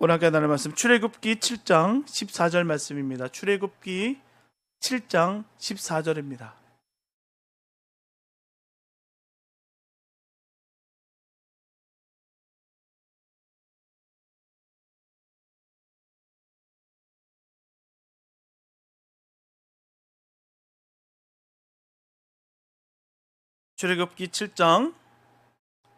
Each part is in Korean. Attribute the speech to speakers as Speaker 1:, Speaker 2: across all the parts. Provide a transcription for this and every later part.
Speaker 1: 오늘 함께 나눌 말씀 출애굽기 7장 14절 말씀입니다. 출애굽기 7장 14절입니다. 출애굽기 7장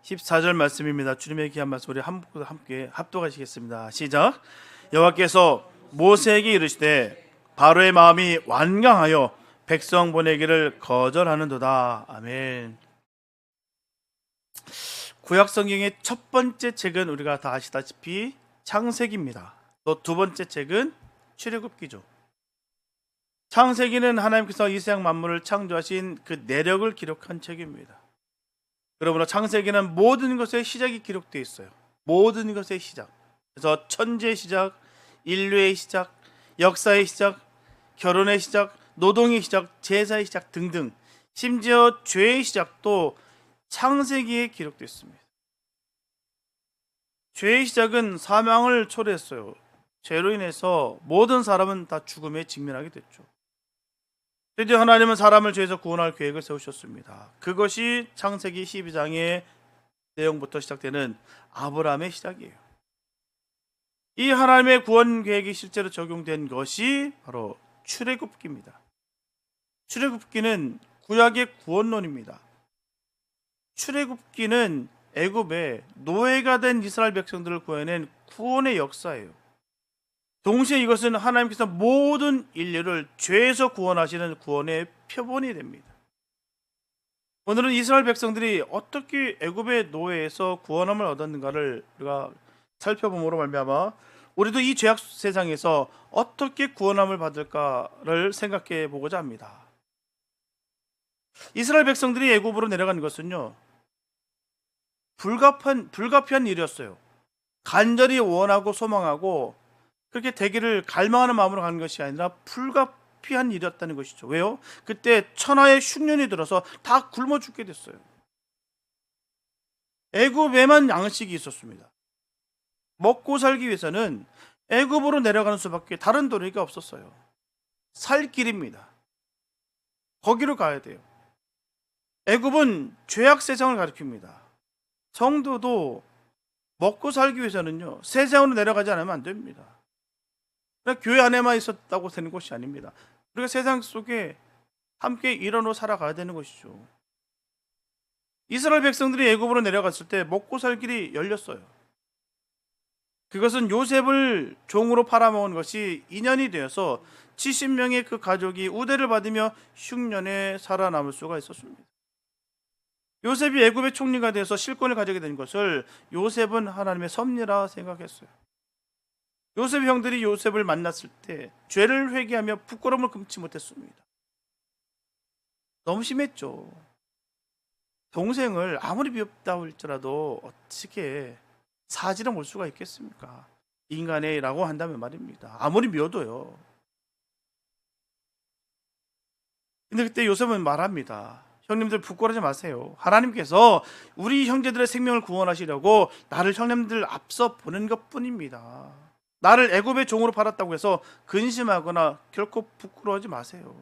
Speaker 1: 14절 말씀입니다. 주님의 귀한 말씀 우리 함께 합독하시겠습니다. 시작. 여호와께서 모세에게 이르시되 바로의 마음이 완강하여 백성 보내기를 거절하는도다. 아멘. 구약 성경의 첫 번째 책은 우리가 다 아시다시피 창세기입니다. 또 두 번째 책은 출애굽기죠. 창세기는 하나님께서 이 세상 만물을 창조하신 그 내력을 기록한 책입니다. 그러므로 창세기는 모든 것의 시작이 기록되어 있어요. 모든 것의 시작. 그래서 천지의 시작, 인류의 시작, 역사의 시작, 결혼의 시작, 노동의 시작, 제사의 시작 등등, 심지어 죄의 시작도 창세기에 기록되어 있습니다. 죄의 시작은 사망을 초래했어요. 죄로 인해서 모든 사람은 다 죽음에 직면하게 됐죠. 드디어 하나님은 사람을 죄에서 구원할 계획을 세우셨습니다. 그것이 창세기 12장의 내용부터 시작되는 아브라함의 시작이에요. 이 하나님의 구원 계획이 실제로 적용된 것이 바로 출애굽기입니다. 출애굽기는 구약의 구원론입니다. 출애굽기는 애굽에 노예가 된 이스라엘 백성들을 구해낸 구원의 역사예요. 동시에 이것은 하나님께서 모든 인류를 죄에서 구원하시는 구원의 표본이 됩니다. 오늘은 이스라엘 백성들이 어떻게 애굽의 노예에서 구원함을 얻었는가를 우리가 살펴봄으로 말미암아 우리도 이 죄악 세상에서 어떻게 구원함을 받을까를 생각해 보고자 합니다. 이스라엘 백성들이 애굽으로 내려간 것은요, 불가피한 일이었어요. 간절히 원하고 소망하고 그렇게 되기를 갈망하는 마음으로 가는 것이 아니라 불가피한 일이었다는 것이죠. 왜요? 그때 천하의 흉년이 들어서 다 굶어 죽게 됐어요. 애굽에만 양식이 있었습니다. 먹고 살기 위해서는 애굽으로 내려가는 수밖에 다른 도리가 없었어요. 살 길입니다. 거기로 가야 돼요. 애굽은 죄악 세상을 가리킵니다. 성도도 먹고 살기 위해서는요, 세상으로 내려가지 않으면 안 됩니다. 교회 안에만 있었다고 되는 것이 아닙니다. 우리가 세상 속에 함께 일원으로 살아가야 되는 것이죠. 이스라엘 백성들이 애굽으로 내려갔을 때 먹고 살 길이 열렸어요. 그것은 요셉을 종으로 팔아먹은 것이 인연이 되어서 70명의 그 가족이 우대를 받으며 흉년에 살아남을 수가 있었습니다. 요셉이 애굽의 총리가 되어서 실권을 가지게 된 것을 요셉은 하나님의 섭리라 생각했어요. 요셉 형들이 요셉을 만났을 때 죄를 회개하며 부끄러움을 금치 못했습니다. 너무 심했죠. 동생을 아무리 미웠다 할지라도 어떻게 사지를 올 수가 있겠습니까? 인간이라고 한다면 말입니다. 아무리 미워도요. 근데 그때 요셉은 말합니다. 형님들 부끄러워하지 마세요. 하나님께서 우리 형제들의 생명을 구원하시려고 나를 형님들 앞서 보낸 것뿐입니다. 나를 애굽의 종으로 팔았다고 해서 근심하거나 결코 부끄러워하지 마세요.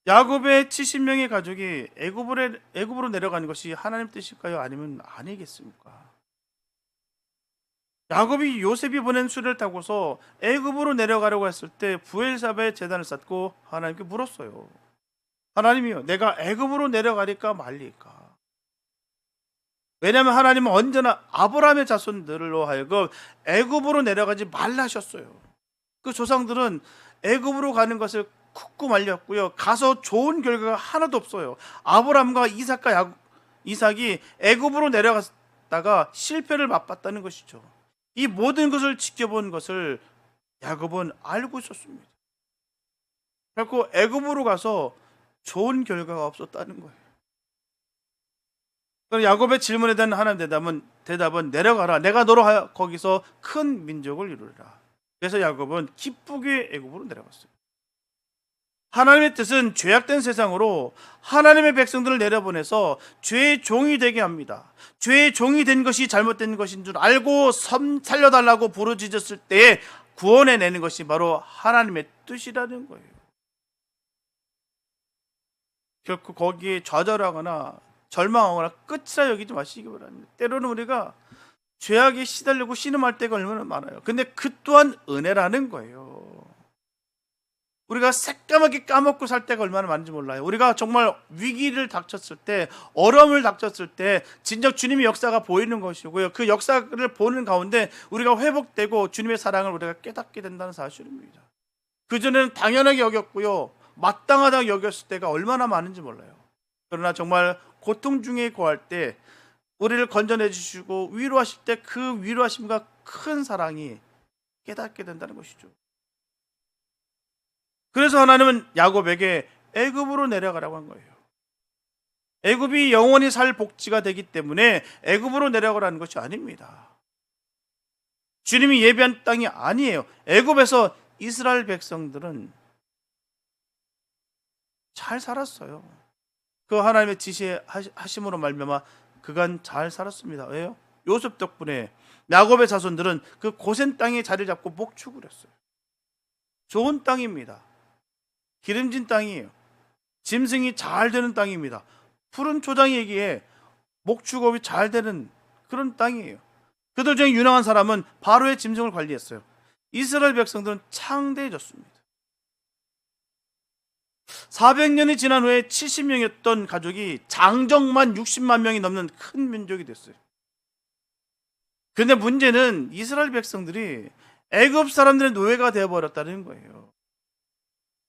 Speaker 1: 야곱의 70명의 가족이 애굽으로 내려가는 것이 하나님 뜻일까요? 아니면 아니겠습니까? 야곱이 요셉이 보낸 수레를 타고서 애굽으로 내려가려고 했을 때 부엘사바에 제단을 쌓고 하나님께 물었어요. 하나님이요, 내가 애굽으로 내려가리까 말리까? 왜냐하면 하나님은 언제나 아브라함의 자손들로 하여금 애굽으로 내려가지 말라 하셨어요. 그 조상들은 애굽으로 가는 것을 쿡쿡 말렸고요. 가서 좋은 결과가 하나도 없어요. 아브라함과 이삭이 애굽으로 내려갔다가 실패를 맛봤다는 것이죠. 이 모든 것을 지켜본 것을 야곱은 알고 있었습니다. 결코 애굽으로 가서 좋은 결과가 없었다는 거예요. 야곱의 질문에 대한 하나님의 대답은 내려가라. 내가 너로 하여 거기서 큰 민족을 이루리라. 그래서 야곱은 기쁘게 애굽으로 내려갔어요. 하나님의 뜻은 죄악된 세상으로 하나님의 백성들을 내려보내서 죄의 종이 되게 합니다. 죄의 종이 된 것이 잘못된 것인 줄 알고 살려달라고 부르짖었을 때에 구원해내는 것이 바로 하나님의 뜻이라는 거예요. 결코 거기에 좌절하거나 절망하거나 끝이라 여기지 마시기 바랍니다. 때로는 우리가 죄악에 시달리고 신음할 때가 얼마나 많아요. 근데 그 또한 은혜라는 거예요. 우리가 새까맣게 까먹고 살 때가 얼마나 많은지 몰라요. 우리가 정말 위기를 닥쳤을 때, 어려움을 닥쳤을 때 진정 주님의 역사가 보이는 것이고요. 그 역사를 보는 가운데 우리가 회복되고 주님의 사랑을 우리가 깨닫게 된다는 사실입니다. 그전에는 당연하게 여겼고요, 마땅하다고 여겼을 때가 얼마나 많은지 몰라요. 그러나 정말 고통 중에 거할 때 우리를 건져내 주시고 위로하실 때 그 위로하심과 큰 사랑이 깨닫게 된다는 것이죠. 그래서 하나님은 야곱에게 애굽으로 내려가라고 한 거예요. 애굽이 영원히 살 복지가 되기 때문에 애굽으로 내려가라는 것이 아닙니다. 주님이 예비한 땅이 아니에요. 애굽에서 이스라엘 백성들은 잘 살았어요. 그 하나님의 지시하심으로 말미암아 그간 잘 살았습니다. 왜요? 요셉 덕분에 야곱의 자손들은 그 고센 땅에 자리 잡고 목축을 했어요. 좋은 땅입니다. 기름진 땅이에요. 짐승이 잘 되는 땅입니다. 푸른 초장이기에 목축업이 잘 되는 그런 땅이에요. 그들 중에 유능한 사람은 바로의 짐승을 관리했어요. 이스라엘 백성들은 창대해졌습니다. 400년이 지난 후에 70명이었던 가족이 장정만 60만 명이 넘는 큰 민족이 됐어요. 그런데 문제는 이스라엘 백성들이 애굽 사람들의 노예가 되어버렸다는 거예요.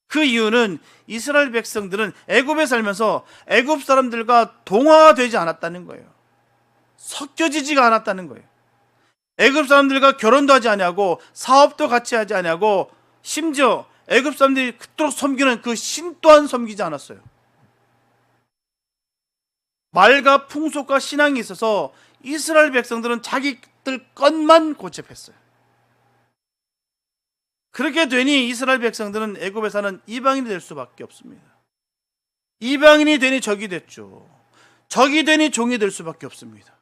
Speaker 1: 그 이유는 이스라엘 백성들은 애굽에 살면서 애굽 사람들과 동화가 되지 않았다는 거예요. 섞여지지가 않았다는 거예요. 애굽 사람들과 결혼도 하지 아니하고 사업도 같이 하지 아니하고 심지어 애굽 사람들이 그토록 섬기는 그 신 또한 섬기지 않았어요. 말과 풍속과 신앙이 있어서 이스라엘 백성들은 자기들 것만 고집했어요. 그렇게 되니 이스라엘 백성들은 애굽에 사는 이방인이 될 수밖에 없습니다. 이방인이 되니 적이 됐죠. 적이 되니 종이 될 수밖에 없습니다.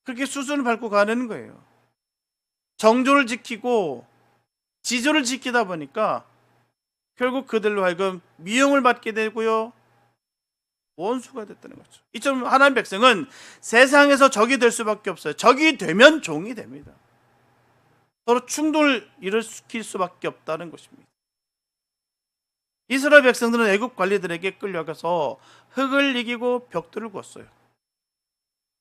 Speaker 1: 그렇게 수순을 밟고 가는 거예요. 정조를 지키고 지조를 지키다 보니까 결국 그들로 하여금 미움을 받게 되고요, 원수가 됐다는 거죠. 이처럼 하나님 백성은 세상에서 적이 될 수밖에 없어요. 적이 되면 종이 됩니다. 서로 충돌을 일으킬 수밖에 없다는 것입니다. 이스라엘 백성들은 애굽 관리들에게 끌려가서 흙을 이기고 벽돌을 구웠어요.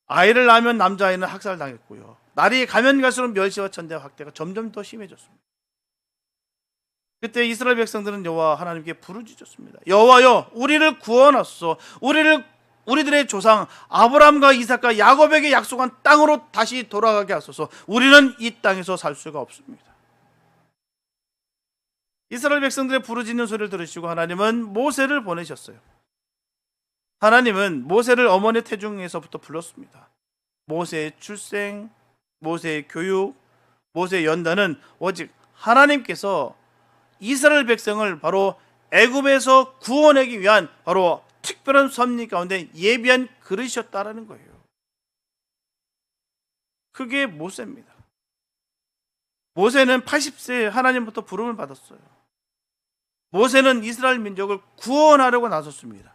Speaker 1: 아이를 낳으면 남자아이는 학살당했고요, 날이 가면 갈수록 멸시와 천대와 학대가 점점 더 심해졌습니다. 그때 이스라엘 백성들은 여호와 하나님께 부르짖었습니다. 여호와여, 우리를 구원하소서. 우리들의 조상 아브라함과 이삭과 야곱에게 약속한 땅으로 다시 돌아가게 하소서. 우리는 이 땅에서 살 수가 없습니다. 이스라엘 백성들의 부르짖는 소리를 들으시고 하나님은 모세를 보내셨어요. 하나님은 모세를 어머니 태중에서부터 불렀습니다. 모세의 출생, 모세의 교육, 모세의 연단은 오직 하나님께서 이스라엘 백성을 바로 애굽에서 구원하기 위한 바로 특별한 섭리 가운데 예비한 그릇이었다라는 거예요. 그게 모세입니다. 모세는 80세에 하나님부터 부름을 받았어요. 모세는 이스라엘 민족을 구원하려고 나섰습니다.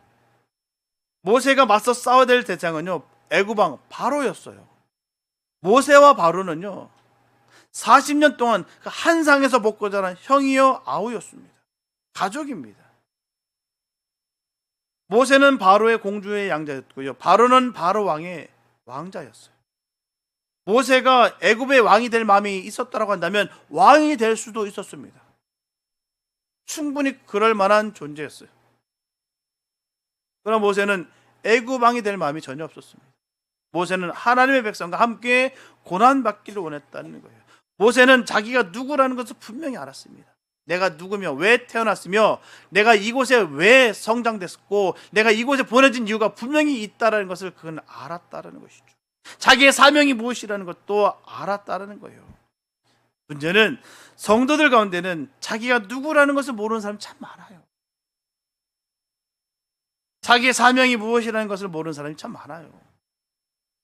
Speaker 1: 모세가 맞서 싸워야 될 대상은요, 애굽왕 바로였어요. 모세와 바로는요 40년 동안 한 상에서 먹고 자란 형이요 아우였습니다. 가족입니다. 모세는 바로의 공주의 양자였고요, 바로는 바로 왕의 왕자였어요. 모세가 애굽의 왕이 될 마음이 있었다고 한다면 왕이 될 수도 있었습니다. 충분히 그럴 만한 존재였어요. 그러나 모세는 애굽 왕이 될 마음이 전혀 없었습니다. 모세는 하나님의 백성과 함께 고난받기를 원했다는 거예요. 모세는 자기가 누구라는 것을 분명히 알았습니다. 내가 누구며 왜 태어났으며 내가 이곳에 왜 성장됐고 내가 이곳에 보내진 이유가 분명히 있다는 것을 그는 알았다는 것이죠. 자기의 사명이 무엇이라는 것도 알았다는 거예요. 문제는 성도들 가운데는 자기가 누구라는 것을 모르는 사람이 참 많아요. 자기의 사명이 무엇이라는 것을 모르는 사람이 참 많아요.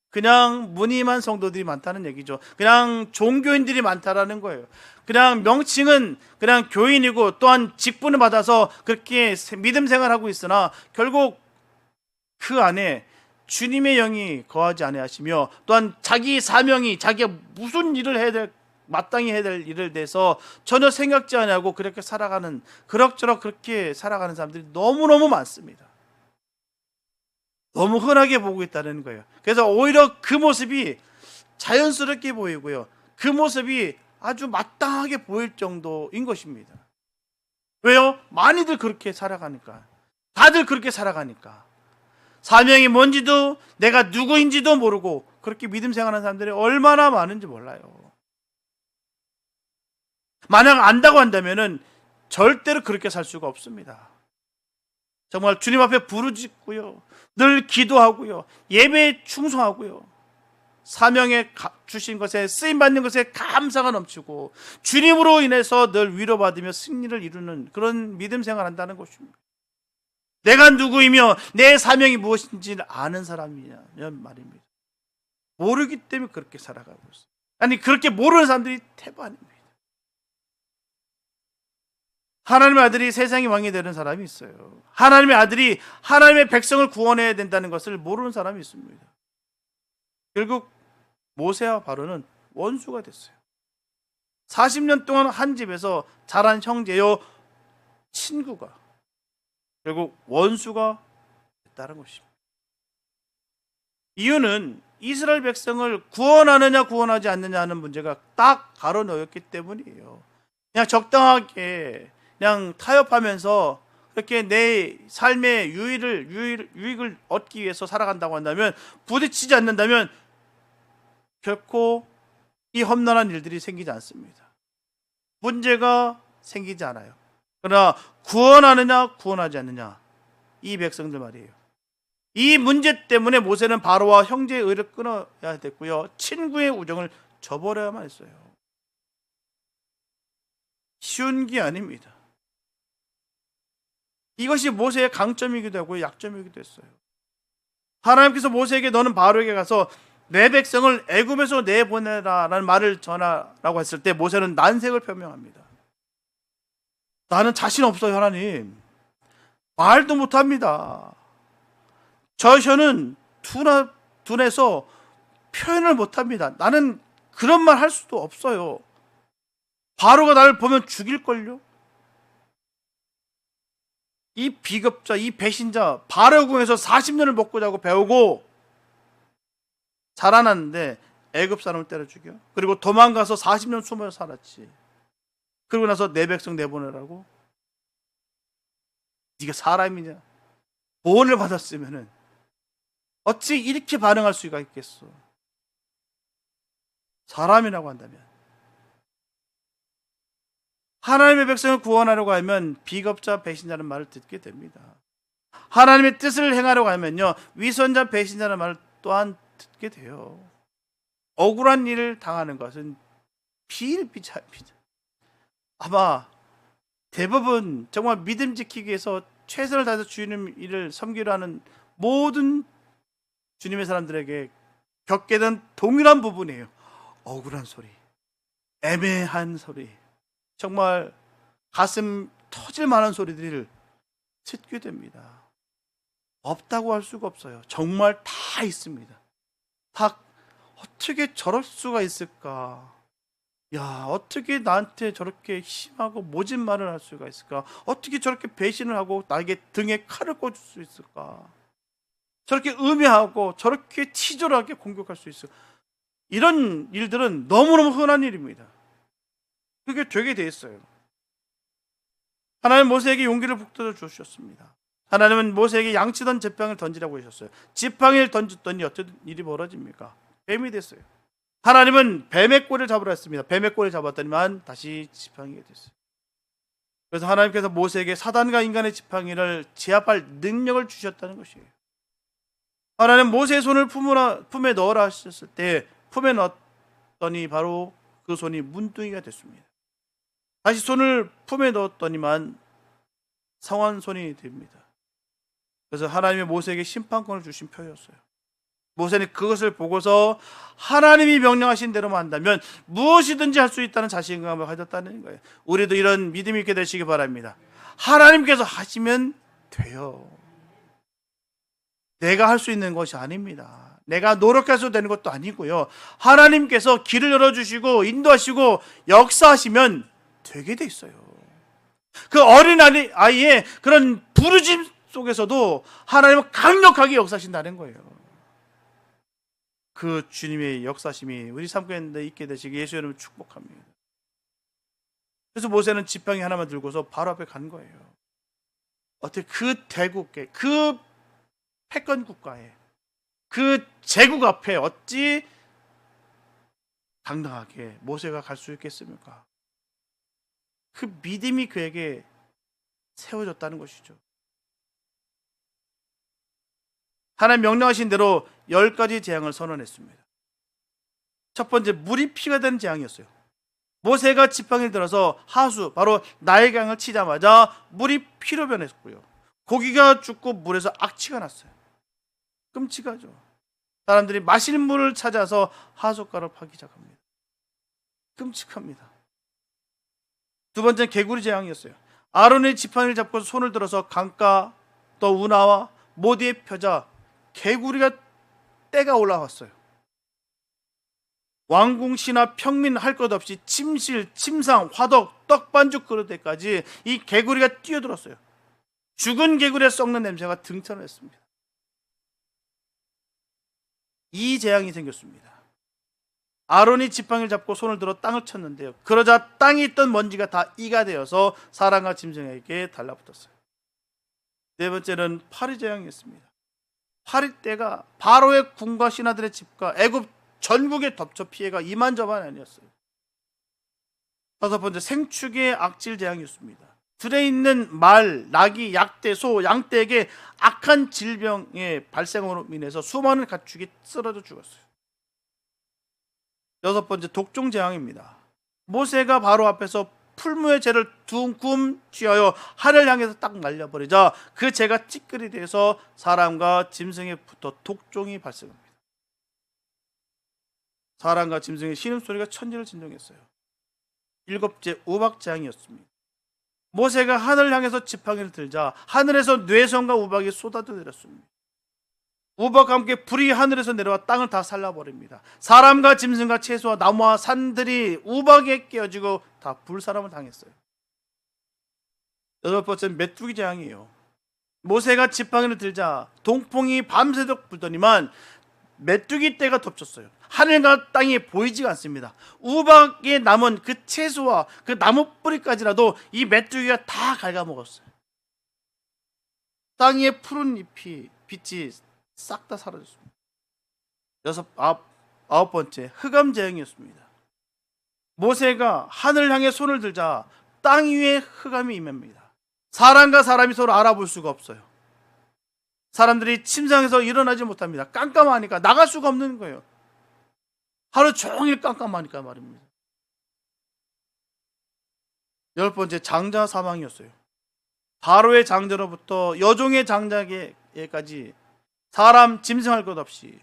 Speaker 1: 그냥 무늬만 성도들이 많다는 얘기죠. 그냥 종교인들이 많다라는 거예요. 그냥 명칭은 그냥 교인이고 또한 직분을 받아서 그렇게 믿음 생활하고 있으나 결국 그 안에 주님의 영이 거하지 아니하시며 또한 자기 사명이 자기가 무슨 일을 해야 될 마땅히 해야 될 일을 대해서 전혀 생각지 않냐고 그렇게 살아가는 그럭저럭 그렇게 살아가는 사람들이 너무너무 많습니다. 너무 흔하게 보고 있다는 거예요. 그래서 오히려 그 모습이 자연스럽게 보이고요. 그 모습이 아주 마땅하게 보일 정도인 것입니다. 왜요? 많이들 그렇게 살아가니까. 다들 그렇게 살아가니까. 사명이 뭔지도 내가 누구인지도 모르고 그렇게 믿음 생활하는 사람들이 얼마나 많은지 몰라요. 만약 안다고 한다면은 절대로 그렇게 살 수가 없습니다. 정말 주님 앞에 부르짖고요. 늘 기도하고요. 예배에 충성하고요. 사명에 주신 것에 쓰임받는 것에 감사가 넘치고 주님으로 인해서 늘 위로받으며 승리를 이루는 그런 믿음 생활한다는 것입니다. 내가 누구이며 내 사명이 무엇인지를 아는 사람이냐면 말입니다. 모르기 때문에 그렇게 살아가고 있어요. 아니 그렇게 모르는 사람들이 태반입니다. 하나님의 아들이 세상의 왕이 되는 사람이 있어요. 하나님의 아들이 하나님의 백성을 구원해야 된다는 것을 모르는 사람이 있습니다. 결국 모세와 바로는 원수가 됐어요. 40년 동안 한 집에서 자란 형제요 친구가 결국 원수가 됐다는 것입니다. 이유는 이스라엘 백성을 구원하느냐 구원하지 않느냐 하는 문제가 딱 가로놓였기 때문이에요. 그냥 적당하게 그냥 타협하면서 그렇게 내 삶의 유익을 얻기 위해서 살아간다고 한다면 부딪히지 않는다면 결코 이 험난한 일들이 생기지 않습니다. 문제가 생기지 않아요. 그러나 구원하느냐 구원하지 않느냐 이 백성들 말이에요. 이 문제 때문에 모세는 바로와 형제의 의를 끊어야 됐고요. 친구의 우정을 저버려야만 했어요. 쉬운 게 아닙니다. 이것이 모세의 강점이기도 하고 약점이기도 했어요. 하나님께서 모세에게 너는 바로에게 가서 내 백성을 애굽에서 내보내라라는 말을 전하라고 했을 때 모세는 난색을 표명합니다. 나는 자신 없어요, 하나님. 말도 못합니다. 저 혀는 둔해서 표현을 못합니다. 나는 그런 말 할 수도 없어요. 바로가 나를 보면 죽일걸요? 이 비겁자, 이 배신자, 바로궁에서 40년을 먹고 자고 배우고 자라났는데 애굽 사람을 때려 죽여. 그리고 도망가서 40년 숨어 살았지. 그러고 나서 내 백성 내보내라고? 네가 사람이냐? 보온을 받았으면은 어찌 이렇게 반응할 수가 있겠어? 사람이라고 한다면 하나님의 백성을 구원하려고 하면 비겁자 배신자는 말을 듣게 됩니다. 하나님의 뜻을 행하려고 하면요 위선자 배신자는 말을 또한 듣게 돼요. 억울한 일을 당하는 것은 비일비재합니다. 아마 대부분 정말 믿음 지키기 위해서 최선을 다해서 주님 일을 섬기려 하는 모든 주님의 사람들에게 겪게 된 동일한 부분이에요. 억울한 소리, 애매한 소리, 정말 가슴 터질 만한 소리들을 듣게 됩니다. 없다고 할 수가 없어요. 정말 다 있습니다. 다 어떻게 저럴 수가 있을까? 야, 어떻게 나한테 저렇게 심하고 모진 말을 할 수가 있을까? 어떻게 저렇게 배신을 하고 나에게 등에 칼을 꽂을 수 있을까? 저렇게 음해하고 저렇게 치졸하게 공격할 수 있을까? 이런 일들은 너무너무 흔한 일입니다. 그게 되게 돼 있어요. 하나님 모세에게 용기를 북돋아 주셨습니다. 하나님은 모세에게 양치던 지팡이를 던지라고 하셨어요. 지팡이를 던졌더니 어떤 일이 벌어집니까? 뱀이 됐어요. 하나님은 뱀의 꼬리를 잡으라 했습니다. 뱀의 꼬리를 잡았더니만 다시 지팡이가 됐어요. 그래서 하나님께서 모세에게 사단과 인간의 지팡이를 제압할 능력을 주셨다는 것이에요. 하나님 모세의 손을 품에 넣으라 하셨을 때 품에 넣었더니 바로 그 손이 문둥이가 됐습니다. 다시 손을 품에 넣었더니만 성한 손이 됩니다. 그래서 하나님이 모세에게 심판권을 주신 표였어요. 모세는 그것을 보고서 하나님이 명령하신 대로만 한다면 무엇이든지 할 수 있다는 자신감을 가졌다는 거예요. 우리도 이런 믿음이 있게 되시기 바랍니다. 하나님께서 하시면 돼요. 내가 할 수 있는 것이 아닙니다. 내가 노력해서 되는 것도 아니고요. 하나님께서 길을 열어주시고 인도하시고 역사하시면 되게 돼 있어요. 그 어린 아이의 그런 부르짐 속에서도 하나님은 강력하게 역사하신다는 거예요. 그 주님의 역사심이 우리 삶 가운데 있게 되시기 예수 이름으로 축복합니다. 그래서 모세는 지팡이 하나만 들고서 바로 앞에 간 거예요. 어떻게 그 대국에, 그 패권 국가에, 그 제국 앞에 어찌 당당하게 모세가 갈 수 있겠습니까? 그 믿음이 그에게 세워졌다는 것이죠. 하나님 명령하신 대로 10가지 재앙을 선언했습니다. 첫 번째, 물이 피가 되는 재앙이었어요. 모세가 지팡이를 들어서 하수, 바로 나일강을 치자마자 물이 피로 변했고요. 고기가 죽고 물에서 악취가 났어요. 끔찍하죠. 사람들이 마실 물을 찾아서 하숫가를 파기 시작합니다. 끔찍합니다. 두 번째는 개구리 재앙이었어요. 아론의 지팡이를 잡고 손을 들어서 강가 또 운하와 모디에 펴자 개구리가 떼가 올라왔어요. 왕궁시나 평민 할 것 없이 침실, 침상, 화덕, 떡반죽 그릇에까지 이 개구리가 뛰어들었어요. 죽은 개구리에 썩는 냄새가 등천을 했습니다. 이 재앙이 생겼습니다. 아론이 지팡이를 잡고 손을 들어 땅을 쳤는데요. 그러자 땅에 있던 먼지가 다 이가 되어서 사람과 짐승에게 달라붙었어요. 네 번째는 파리 재앙이었습니다. 파리 떼가 바로의 궁과 신하들의 집과 애굽 전국에 덮쳐 피해가 이만저만 아니었어요. 다섯 번째, 생축의 악질 재앙이었습니다. 들에 있는 말, 나귀, 약대, 소, 양떼에게 악한 질병의 발생으로 인해서 수많은 가축이 쓰러져 죽었어요. 여섯 번째, 독종 재앙입니다. 모세가 바로 앞에서 풀무의 재를 둥금 쥐하여 하늘 향해서 딱 날려버리자 그 재가 찌끄리 돼서 사람과 짐승에 붙어 독종이 발생합니다. 사람과 짐승의 신음소리가 천지를 진동했어요. 일곱째, 우박 재앙이었습니다. 모세가 하늘을 향해서 지팡이를 들자 하늘에서 뇌성과 우박이 쏟아져 내렸습니다. 우박과 함께 불이 하늘에서 내려와 땅을 다 살라버립니다. 사람과 짐승과 채소와 나무와 산들이 우박에 깨어지고 다 불사람을 당했어요. 여덟 번째는 메뚜기 재앙이에요. 모세가 지팡이를 들자 동풍이 밤새도록 불더니만 메뚜기 떼가 덮쳤어요. 하늘과 땅이 보이지가 않습니다. 우박에 남은 그 채소와 그 나무 뿌리까지라도 이 메뚜기가 다 갉아먹었어요. 땅의 푸른 빛이 싹 다 사라졌습니다. 아홉 번째, 흑암 재앙이었습니다. 모세가 하늘을 향해 손을 들자 땅 위에 흑암이 임합니다. 사람과 사람이 서로 알아볼 수가 없어요. 사람들이 침상에서 일어나지 못합니다. 깜깜하니까 나갈 수가 없는 거예요. 하루 종일 깜깜하니까 말입니다. 열 번째, 장자 사망이었어요. 바로의 장자로부터 여종의 장자에게까지 사람, 짐승할 것 없이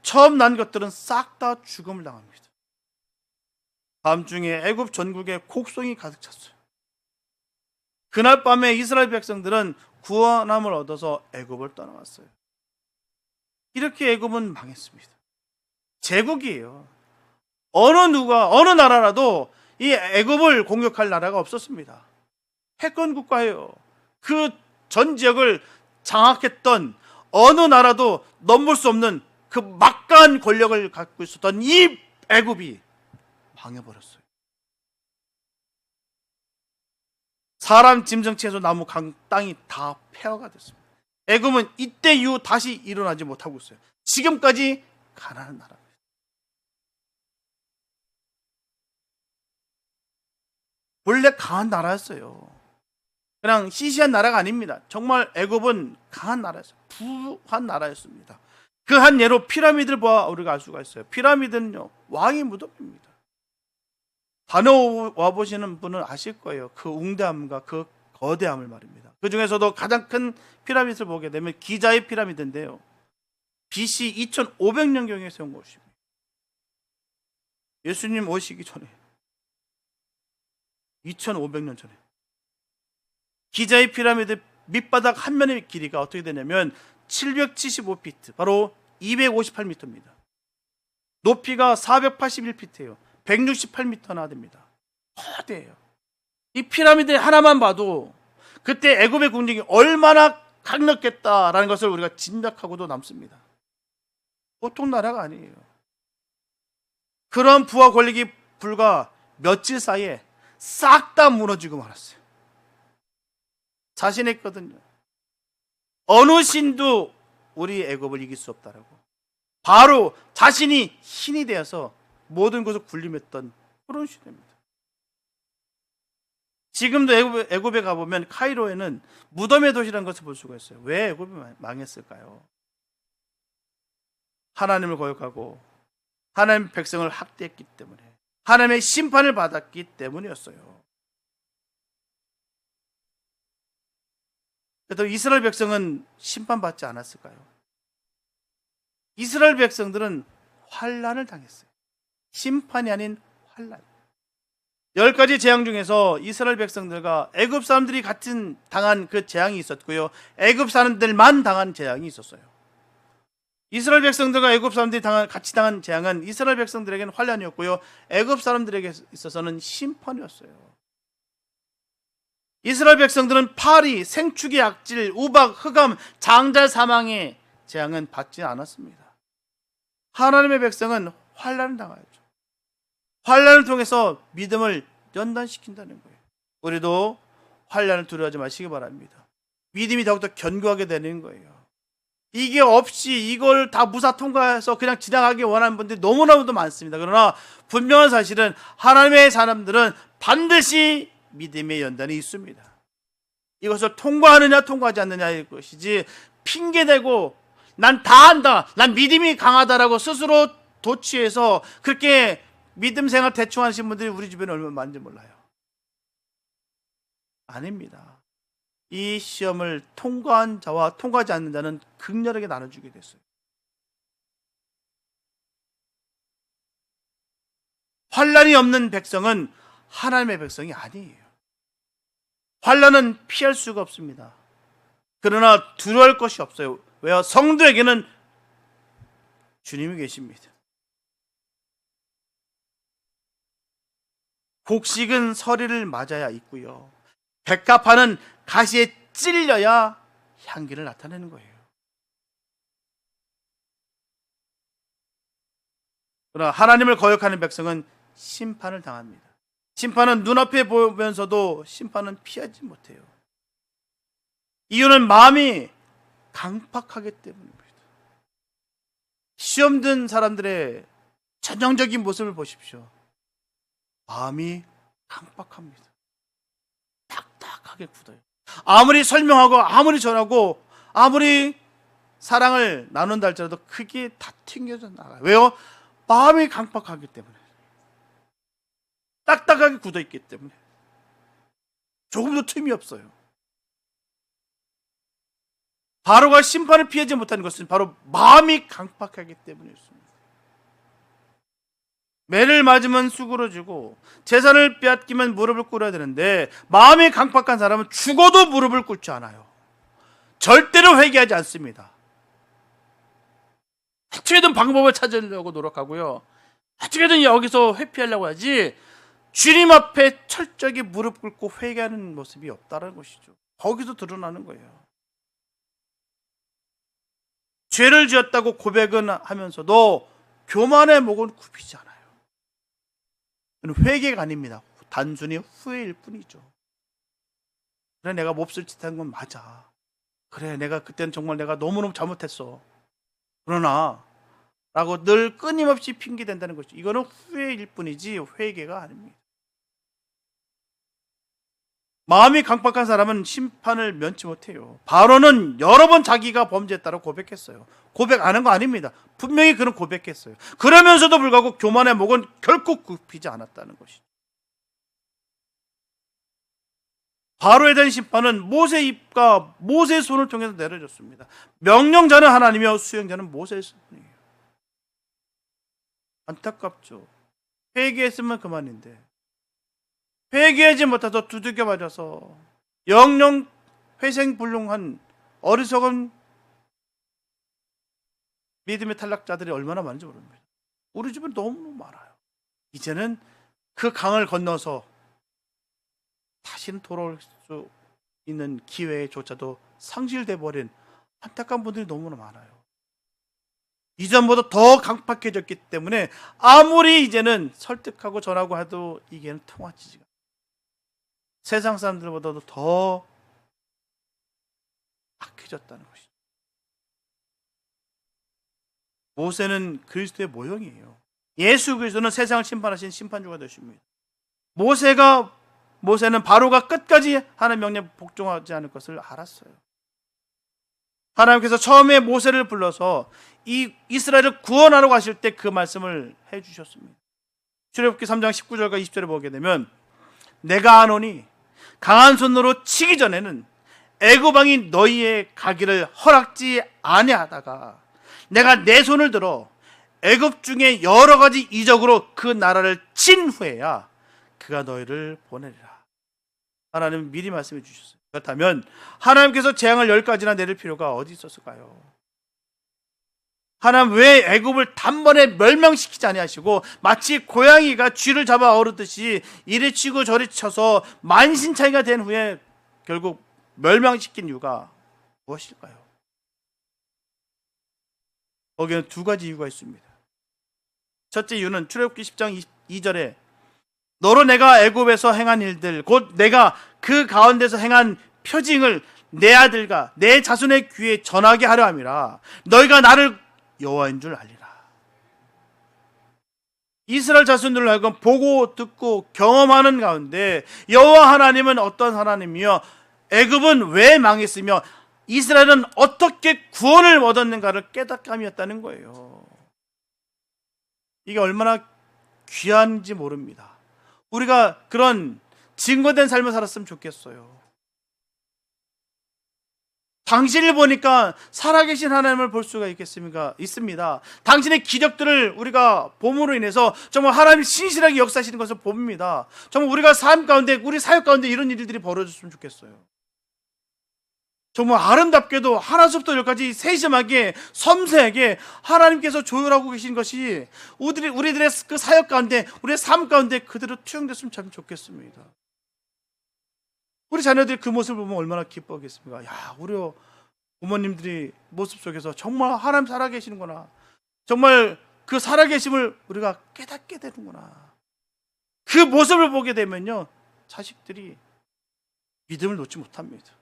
Speaker 1: 처음 난 것들은 싹 다 죽음을 당합니다. 밤중에 애굽 전국에 곡성이 가득 찼어요. 그날 밤에 이스라엘 백성들은 구원함을 얻어서 애굽을 떠나왔어요. 이렇게 애굽은 망했습니다. 제국이에요. 어느 나라라도 이 애굽을 공격할 나라가 없었습니다. 패권 국가예요. 그 전 지역을 장악했던 어느 나라도 넘볼 수 없는 그 막강한 권력을 갖고 있었던 이 애굽이 망해버렸어요. 사람, 짐승, 채소, 나무, 강, 땅이 다 폐허가 됐습니다. 애굽은 이때 이후 다시 일어나지 못하고 있어요. 지금까지 가난한 나라입니다. 원래 강한 나라였어요. 그냥 시시한 나라가 아닙니다. 정말 애굽은 강한 나라였어요. 부한 나라였습니다. 그 한 예로 피라미드를 보아 우리가 알 수가 있어요. 피라미드는요, 왕의 무덤입니다. 다녀와 보시는 분은 아실 거예요. 그 웅대함과 그 거대함을 말입니다. 그 중에서도 가장 큰 피라미드를 보게 되면 기자의 피라미드인데요. BC 2500년경에 세운 것입니다. 예수님 오시기 전에 2500년 전에 기자의 피라미드 밑바닥 한 면의 길이가 어떻게 되냐면 775피트, 바로 258m입니다. 높이가 481피트예요. 168m나 됩니다. 거대해요. 이 피라미드 하나만 봐도 그때 애굽의 군력이 얼마나 강력했다라는 것을 우리가 짐작하고도 남습니다. 보통 나라가 아니에요. 그런 부와 권력이 불과 며칠 사이에 싹 다 무너지고 말았어요. 자신했거든요. 어느 신도 우리 애굽을 이길 수 없다라고. 바로 자신이 신이 되어서 모든 것을 군림했던 그런 시대입니다. 지금도 애굽에 가보면 카이로에는 무덤의 도시라는 것을 볼 수가 있어요. 왜 애굽이 망했을까요? 하나님을 거역하고 하나님의 백성을 학대했기 때문에, 하나님의 심판을 받았기 때문이었어요. 그래도 이스라엘 백성은 심판받지 않았을까요? 이스라엘 백성들은 환난을 당했어요. 심판이 아닌 환난. 10가지 재앙 중에서 이스라엘 백성들과 애굽 사람들이 같은 당한 그 재앙이 있었고요, 애굽 사람들만 당한 재앙이 있었어요. 이스라엘 백성들과 애굽 사람들이 같이 당한 재앙은 이스라엘 백성들에게는 환난이었고요, 애굽 사람들에게 있어서는 심판이었어요. 이스라엘 백성들은 파리, 생축의 악질, 우박, 흑암, 장자 사망의 재앙은 받지 않았습니다. 하나님의 백성은 환난을 당하였죠. 환난을 통해서 믿음을 연단시킨다는 거예요. 우리도 환난을 두려워하지 마시기 바랍니다. 믿음이 더욱더 견고하게 되는 거예요. 이게 없이 이걸 다 무사 통과해서 그냥 지나가기 원하는 분들이 너무나도 많습니다. 그러나 분명한 사실은 하나님의 사람들은 반드시 믿음의 연단이 있습니다. 이것을 통과하느냐 통과하지 않느냐의 것이지, 핑계대고 난 다 한다, 난 믿음이 강하다라고 스스로 도취해서 그렇게 믿음 생활 대충 하시는 분들이 우리 주변에 얼마나 많은지 몰라요. 아닙니다. 이 시험을 통과한 자와 통과하지 않는 자는 극렬하게 나눠주게 됐어요. 환난이 없는 백성은 하나님의 백성이 아니에요. 환난은 피할 수가 없습니다. 그러나 두려워할 것이 없어요. 왜요? 성도에게는 주님이 계십니다. 곡식은 서리를 맞아야 있고요, 백합화는 가시에 찔려야 향기를 나타내는 거예요. 그러나 하나님을 거역하는 백성은 심판을 당합니다. 심판은 눈앞에 보면서도 심판은 피하지 못해요. 이유는 마음이 강팍하기 때문입니다. 시험 든 사람들의 전형적인 모습을 보십시오. 마음이 강팍합니다. 딱딱하게 굳어요. 아무리 설명하고 아무리 전하고 아무리 사랑을 나눈다 할지라도 그게 다 튕겨져 나가요. 왜요? 마음이 강팍하기 때문에, 딱딱하게 굳어있기 때문에 조금도 틈이 없어요. 바로가 심판을 피하지 못하는 것은 바로 마음이 강팍하기 때문이었습니다. 매를 맞으면 수그러지고 재산을 빼앗기면 무릎을 꿇어야 되는데, 마음이 강팍한 사람은 죽어도 무릎을 꿇지 않아요. 절대로 회개하지 않습니다. 어떻게든 방법을 찾으려고 노력하고요, 어떻게든 여기서 회피하려고 하지, 주님 앞에 철저하게 무릎 꿇고 회개하는 모습이 없다는 것이죠. 거기서 드러나는 거예요. 죄를 지었다고 고백은 하면서도 교만의 목은 굽히지 않아요. 회개가 아닙니다. 단순히 후회일 뿐이죠. 그래, 내가 몹쓸 짓 한 건 맞아. 그래, 내가 그때는 정말 내가 너무너무 잘못했어. 그러나 라고 늘 끊임없이 핑계댄다는 것이죠. 이거는 후회일 뿐이지 회개가 아닙니다. 마음이 강팍한 사람은 심판을 면치 못해요. 바로는 여러 번 자기가 범죄했다고 고백했어요. 고백 안 한 거 아닙니다. 분명히 그는 고백했어요. 그러면서도 불구하고 교만의 목은 결코 굽히지 않았다는 것이죠. 바로에 대한 심판은 모세의 입과 모세의 손을 통해서 내려졌습니다. 명령자는 하나님이요 수행자는 모세의 손이에요. 안타깝죠. 회개했으면 그만인데 회개하지 못해서 두들겨 맞아서 영영 회생불능한 어리석은 믿음의 탈락자들이 얼마나 많은지 모릅니다. 우리 집은 너무 많아요. 이제는 그 강을 건너서 다시는 돌아올 수 있는 기회조차도 상실돼 버린 안타까운 분들이 너무나 많아요. 이전보다 더 강팍해졌기 때문에 아무리 이제는 설득하고 전하고 해도 이게는 통하지가 않아요. 세상 사람들보다도 더 악해졌다는 것이죠. 모세는 그리스도의 모형이에요. 예수 그리스도는 세상을 심판하신 심판주가 되십니다. 모세는 바로가 끝까지 하나님의 명령에 복종하지 않을 것을 알았어요. 하나님께서 처음에 모세를 불러서 이 이스라엘을 구원하라고 하실 때 그 말씀을 해주셨습니다. 출애굽기 3장 19절과 20절에 보게 되면 내가 아노니 강한 손으로 치기 전에는 애굽 왕이 너희의 가기를 허락지 아니하다가 내가 내 손을 들어 애굽 중에 여러 가지 이적으로 그 나라를 친 후에야 그가 너희를 보내리라. 하나님은 미리 말씀해 주셨어요. 그렇다면 하나님께서 재앙을 10가지나 내릴 필요가 어디 있었을까요? 하나님 왜 애굽을 단번에 멸망시키지 아니하시고 마치 고양이가 쥐를 잡아 어르듯이 이리 치고 저리 쳐서 만신창이가 된 후에 결국 멸망시킨 이유가 무엇일까요? 거기에는 두 가지 이유가 있습니다. 첫째 이유는 출애굽기 10장 2절에 너로 내가 애굽에서 행한 일들 곧 내가 그 가운데서 행한 표징을 내 아들과 내 자손의 귀에 전하게 하려 함이라. 너희가 나를 여호와인 줄 알리라. 이스라엘 자손들을 하여금 보고 듣고 경험하는 가운데 여호와 하나님은 어떤 하나님이며 애굽은 왜 망했으며 이스라엘은 어떻게 구원을 얻었는가를 깨닫감이었다는 거예요. 이게 얼마나 귀한지 모릅니다. 우리가 그런 증거된 삶을 살았으면 좋겠어요. 당신을 보니까 살아계신 하나님을 볼 수가 있겠습니까? 있습니다. 당신의 기적들을 우리가 봄으로 인해서 정말 하나님이 신실하게 역사하시는 것을 봅니다. 정말 우리가 삶 가운데, 우리 사역 가운데 이런 일들이 벌어졌으면 좋겠어요. 정말 아름답게도 하나부터 열까지 세심하게 섬세하게 하나님께서 조율하고 계신 것이 우리들의 그 사역 가운데, 우리의 삶 가운데 그대로 투영됐으면 참 좋겠습니다. 우리 자녀들이 그 모습을 보면 얼마나 기뻐하겠습니까? 야, 우리 부모님들이 모습 속에서 정말 하나님 살아계시는구나. 정말 그 살아계심을 우리가 깨닫게 되는구나. 그 모습을 보게 되면요, 자식들이 믿음을 놓지 못합니다.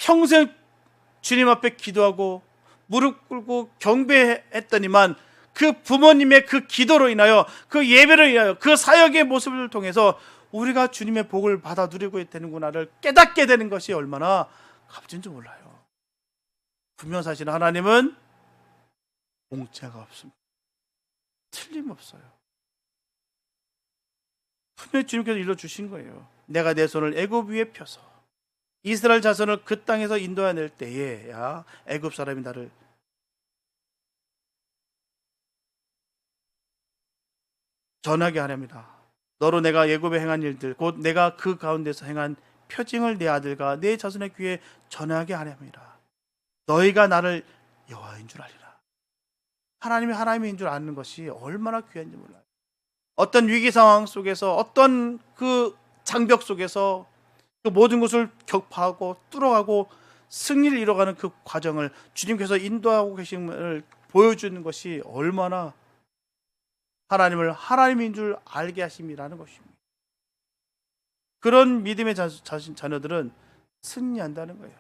Speaker 1: 평생 주님 앞에 기도하고 무릎 꿇고 경배했더니만 그 부모님의 그 기도로 인하여 그 예배로 인하여 그 사역의 모습을 통해서 우리가 주님의 복을 받아 누리고 되는구나를 깨닫게 되는 것이 얼마나 값진지 몰라요. 분명 사실 하나님은 공짜가 없습니다. 틀림없어요. 분명히 주님께서 일러주신 거예요. 내가 내 손을 애굽 위에 펴서 이스라엘 자손을 그 땅에서 인도해낼 때에야 애굽 사람이 나를 전하게 하렵니다. 너로 내가 애굽에 행한 일들 곧 내가 그 가운데서 행한 표징을 내 아들과 내 자손의 귀에 전하게 하렵니다. 너희가 나를 여호와인 줄 알리라. 하나님이 하나님인 줄 아는 것이 얼마나 귀한지 몰라요. 어떤 위기 상황 속에서 어떤 그 장벽 속에서 그 모든 것을 격파하고 뚫어가고 승리를 이뤄가는 그 과정을 주님께서 인도하고 계심을 보여주는 것이 얼마나 하나님을 하나님인 줄 알게 하심이라는 것입니다. 그런 믿음의 자녀들은 승리한다는 거예요.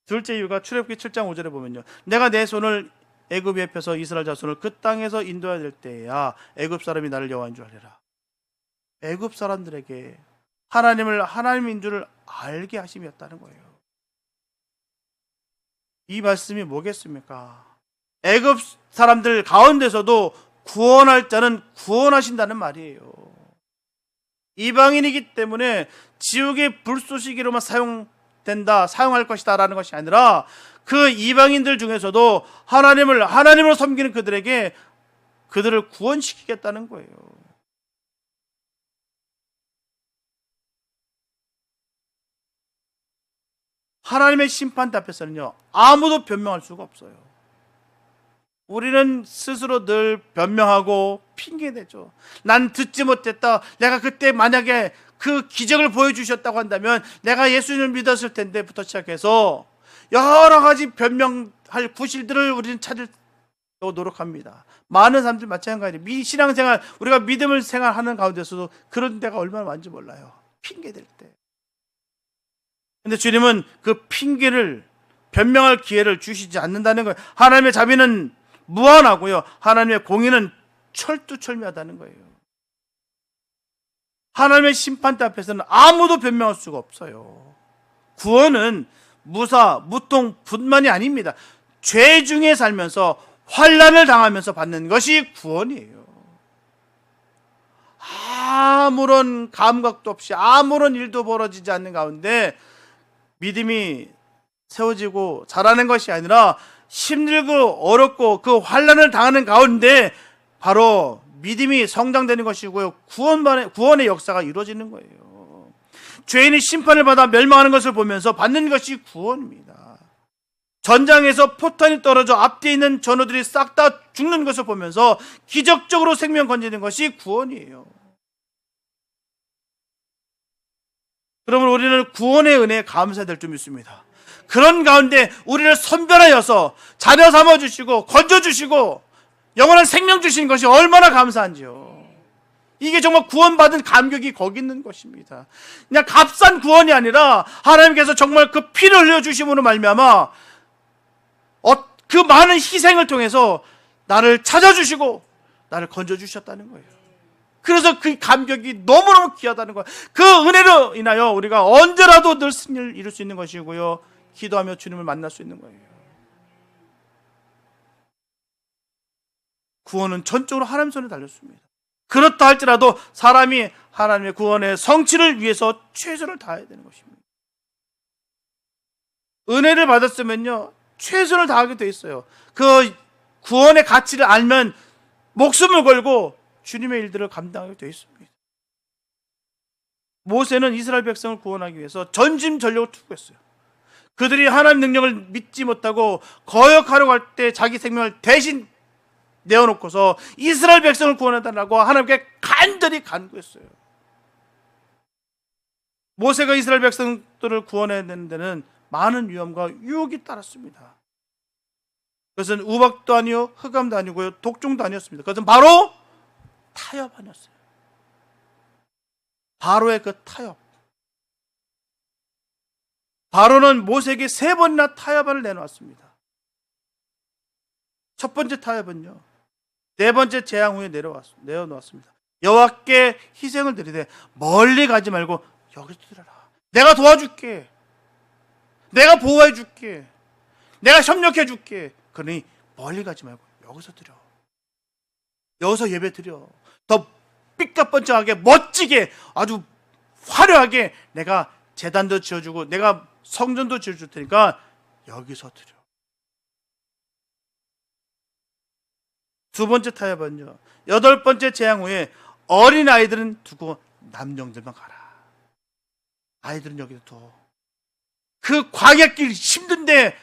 Speaker 1: 둘째 이유가 출애굽기 7장 5절에 보면요, 내가 내 손을 애굽 위에 펴서 이스라엘 자손을 그 땅에서 인도해야 될 때야 애굽 사람이 나를 여호와인 줄 알리라. 애굽 사람들에게 하나님을 하나님인 줄 알게 하심이었다는 거예요. 이 말씀이 뭐겠습니까? 애굽 사람들 가운데서도 구원할 자는 구원하신다는 말이에요. 이방인이기 때문에 지옥의 불쏘시개로만 사용할 것이다 라는 것이 아니라 그 이방인들 중에서도 하나님을 섬기는 그들에게 그들을 구원시키겠다는 거예요. 하나님의 심판 앞에서는요, 아무도 변명할 수가 없어요. 우리는 스스로 늘 변명하고 핑계대죠. 난 듣지 못했다. 내가 그때 만약에 그 기적을 보여주셨다고 한다면 내가 예수님을 믿었을 텐데부터 시작해서 여러 가지 변명할 구실들을 우리는 찾으려고 노력합니다. 많은 사람들 마찬가지예요. 신앙생활, 우리가 믿음을 생활하는 가운데서도 그런 데가 얼마나 많은지 몰라요. 핑계댈 때. 근데 주님은 그 핑계를 변명할 기회를 주시지 않는다는 거예요. 하나님의 자비는 무한하고요, 하나님의 공의는 철두철미하다는 거예요. 하나님의 심판대 앞에서는 아무도 변명할 수가 없어요. 구원은 무사, 무통, 분만이 아닙니다. 죄 중에 살면서 환난을 당하면서 받는 것이 구원이에요. 아무런 감각도 없이 아무런 일도 벌어지지 않는 가운데 믿음이 세워지고 자라는 것이 아니라 힘들고 어렵고 그 환난을 당하는 가운데 바로 믿음이 성장되는 것이고요, 구원의 역사가 이루어지는 거예요. 죄인이 심판을 받아 멸망하는 것을 보면서 받는 것이 구원입니다. 전장에서 포탄이 떨어져 앞뒤에 있는 전우들이 싹 다 죽는 것을 보면서 기적적으로 생명 건지는 것이 구원이에요. 그러면 우리는 구원의 은혜에 감사해야 될 줄 믿습니다. 그런 가운데 우리를 선별하여서 자녀 삼아주시고 건져주시고 영원한 생명 주신 것이 얼마나 감사한지요. 이게 정말 구원받은 감격이 거기 있는 것입니다. 그냥 값싼 구원이 아니라 하나님께서 정말 그 피를 흘려주심으로 말미암아 그 많은 희생을 통해서 나를 찾아주시고 나를 건져주셨다는 거예요. 그래서 그 감격이 너무너무 귀하다는 거예요. 그 은혜로 인하여 우리가 언제라도 늘 승리를 이룰 수 있는 것이고요, 기도하며 주님을 만날 수 있는 거예요. 구원은 전적으로 하나님 손에 달렸습니다. 그렇다 할지라도 사람이 하나님의 구원의 성취를 위해서 최선을 다해야 되는 것입니다. 은혜를 받았으면요, 최선을 다하게 돼 있어요. 그 구원의 가치를 알면 목숨을 걸고 주님의 일들을 감당하게 돼 있습니다. 모세는 이스라엘 백성을 구원하기 위해서 전심전력을 투구했어요. 그들이 하나님 능력을 믿지 못하고 거역하려고 할 때 자기 생명을 대신 내어놓고서 이스라엘 백성을 구원해달라고 하나님께 간절히 간구했어요. 모세가 이스라엘 백성들을 구원해야 되는 데는 많은 위험과 유혹이 따랐습니다. 그것은 우박도 아니요, 흑암도 아니고요, 독종도 아니었습니다. 그것은 바로 타협 아니었어요. 바로의 그 타협. 바로는 모세에게 3번이나 타협안을 내놓았습니다. 첫 번째 타협은요, 4번째 재앙 후에 내어놓았습니다. 여호와께 희생을 드리되 멀리 가지 말고 여기서 드려라. 내가 도와줄게. 내가 보호해 줄게. 내가 협력해 줄게. 그러니 멀리 가지 말고 여기서 드려. 여기서 예배 드려. 더 삐까뻔쩍하게 멋지게 아주 화려하게 내가 제단도 지어주고 내가 성전도 지어줄 테니까 여기서 드려. 두 번째 타협은요, 8번째 재앙 후에 어린 아이들은 두고 남정들만 가라. 아이들은 여기서 둬. 그 광야길 힘든데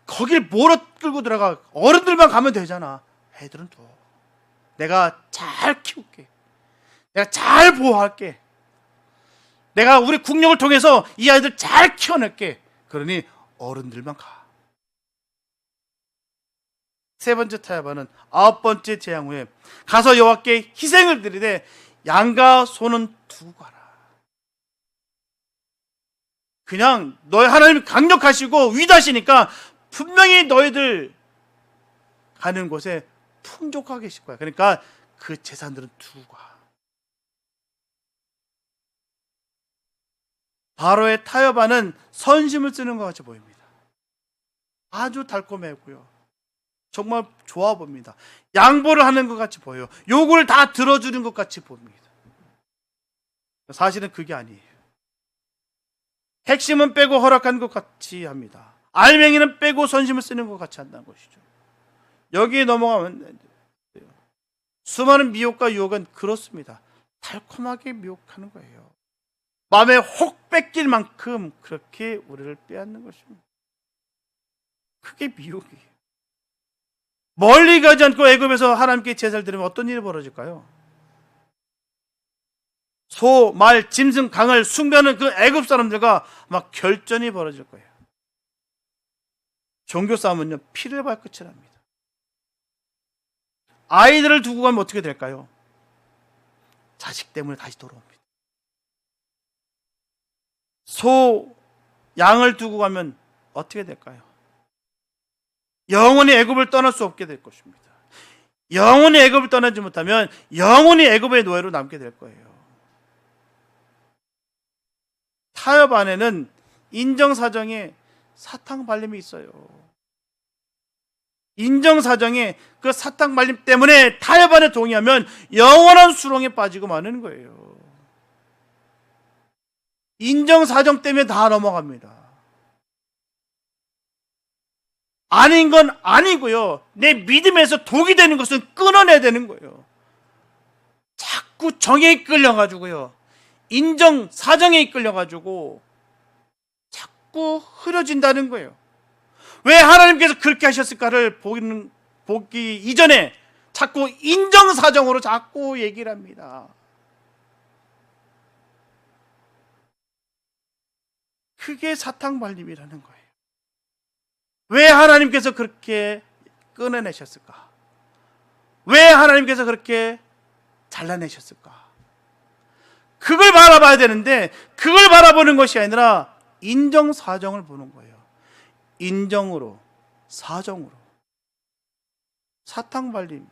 Speaker 1: 거길 뭐로 끌고 들어가. 어른들만 가면 되잖아. 애들은 둬. 내가 잘 키울게. 내가 잘 보호할게. 내가 우리 국력을 통해서 이 아이들 잘 키워낼게. 그러니 어른들만 가. 3번째 타협안은 9번째 재앙 후에 가서 여호와께 희생을 드리되 양과 소는 두고 가라. 그냥 너희 하나님이 강력하시고 위대하시니까 분명히 너희들 가는 곳에 풍족하게 계실 거야. 그러니까 그 재산들은 두고 가. 바로의 타협안은 선심을 쓰는 것 같이 보입니다. 아주 달콤하고요, 정말 좋아 보입니다. 양보를 하는 것 같이 보여요. 요구를 다 들어주는 것 같이 보입니다. 사실은 그게 아니에요. 핵심은 빼고 허락한 것 같이 합니다. 알맹이는 빼고 선심을 쓰는 것 같이 한다는 것이죠. 여기에 넘어가면 수많은 미혹과 유혹은 그렇습니다. 달콤하게 미혹하는 거예요. 마음에 혹 뺏길 만큼 그렇게 우리를 빼앗는 것입니다. 그게 미혹이에요. 멀리 가지 않고 애굽에서 하나님께 제사를 드리면 어떤 일이 벌어질까요? 소, 말, 짐승, 강을 숭배하는 그 애굽 사람들과 막 결전이 벌어질 거예요. 종교 싸움은요, 피를 발끝이랍니다. 아이들을 두고 가면 어떻게 될까요? 자식 때문에 다시 돌아옵니다. 소, 양을 두고 가면 어떻게 될까요? 영원히 애굽을 떠날 수 없게 될 것입니다. 영원히 애굽을 떠나지 못하면 영원히 애굽의 노예로 남게 될 거예요. 타협 안에는 인정사정에 사탕발림이 있어요. 인정사정에 그 사탕발림 때문에 타협 안에 동의하면 영원한 수렁에 빠지고 마는 거예요. 인정사정 때문에 다 넘어갑니다. 아닌 건 아니고요. 내 믿음에서 독이 되는 것은 끊어내야 되는 거예요. 자꾸 정에 이끌려가지고요. 인정, 사정에 이끌려가지고 자꾸 흐려진다는 거예요. 왜 하나님께서 그렇게 하셨을까를 보기 이전에 자꾸 인정, 사정으로 자꾸 얘기를 합니다. 그게 사탕발림이라는 거예요. 왜 하나님께서 그렇게 끊어내셨을까? 왜 하나님께서 그렇게 잘라내셨을까? 그걸 바라봐야 되는데 그걸 바라보는 것이 아니라 인정사정을 보는 거예요. 인정으로, 사정으로. 사탕발림이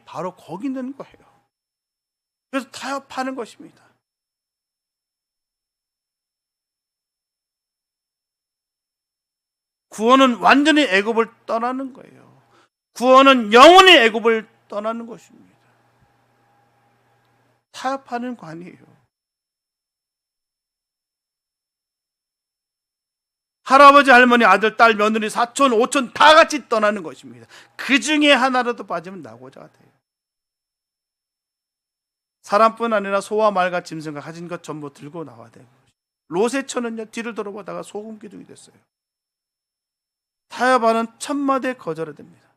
Speaker 1: 바로 거기 있는 거예요. 그래서 타협하는 것입니다. 구원은 완전히 애굽을 떠나는 거예요. 구원은 영원히 애굽을 떠나는 것입니다. 타협하는 관이에요. 할아버지, 할머니, 아들, 딸, 며느리, 사촌, 오촌 다 같이 떠나는 것입니다. 그 중에 하나라도 빠지면 나고자가 돼요. 사람뿐 아니라 소와 말과 짐승과 가진 것 전부 들고 나와야 돼요. 롯의 처는요, 뒤를 돌아보다가 소금 기둥이 됐어요. 타협하는 천마디에 거절해야 됩니다.